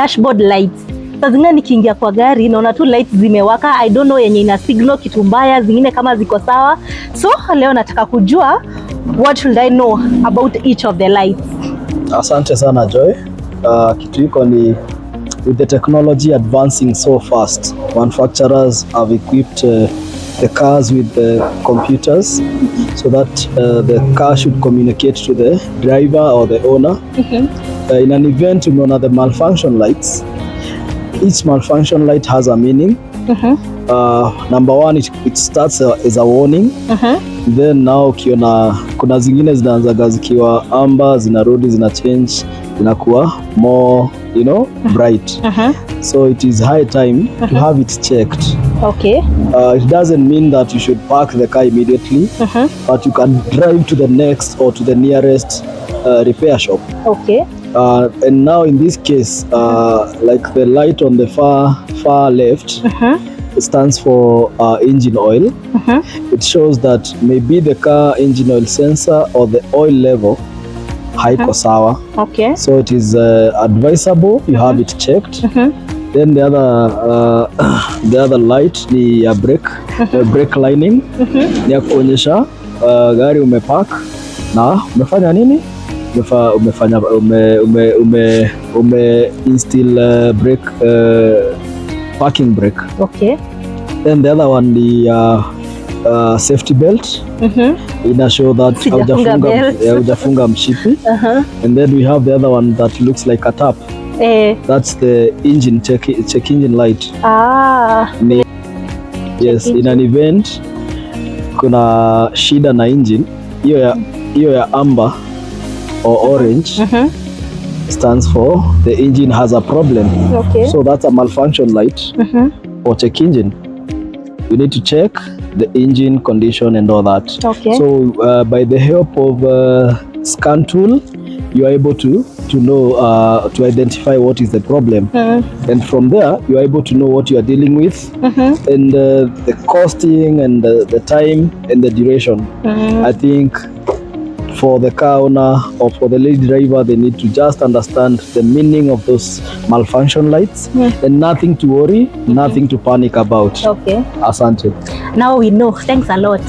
dashboard lights. Sasa zingine nikiingia kwa gari naona tu lights zimewaka, I don't know yenye ina signal kitu mbaya, zingine kama ziko sawa. So leo nataka kujua what should I know about each of the lights. Asante sana Joy. Kitu iko ni with the technology advancing so fast, manufacturers have equipped the cars with the computers so that the car should communicate to the driver or the owner. In an event, umeona the malfunction lights. Each malfunction light has a meaning. Number one, it starts as a warning. Then now kuna zingine zinaanzaga zikiwa amber, zinarudi zina change, zinakuwa more, bright. So it is high time to have it checked. Okay. It doesn't mean that you should park the car immediately, but you can drive to the next or to the nearest repair shop. Okay. And now in this case, like the light on the far left, it stands for engine oil. It shows that maybe the car engine oil sensor or the oil level haiko sawa. Okay. So it is advisable you have it checked. Then the other light ni ya brake lining, ni ya kuonyesha gari umepark na umefanya nini? Ume instill brake, parking brake. Okay. Then the other one the safety belt. Ina show that hujafunga mshipi. And then we have the other one that looks like a tap. That's the engine check engine light. Yes, in an event kuna shida na engine, hiyo ya amber or orange stands for the engine has a problem. Okay. So that's a malfunction light or check engine. You need to check the engine condition and all that. Okay. So by the help of scan tool, you are able to know, to identify what is the problem. And from there, you are able to know what you are dealing with and the costing and the time and the duration. I think for the car owner or for the lady driver, they need to just understand the meaning of those malfunction lights and nothing to worry, nothing to panic about. Okay. Asante. Now we know. Thanks a lot.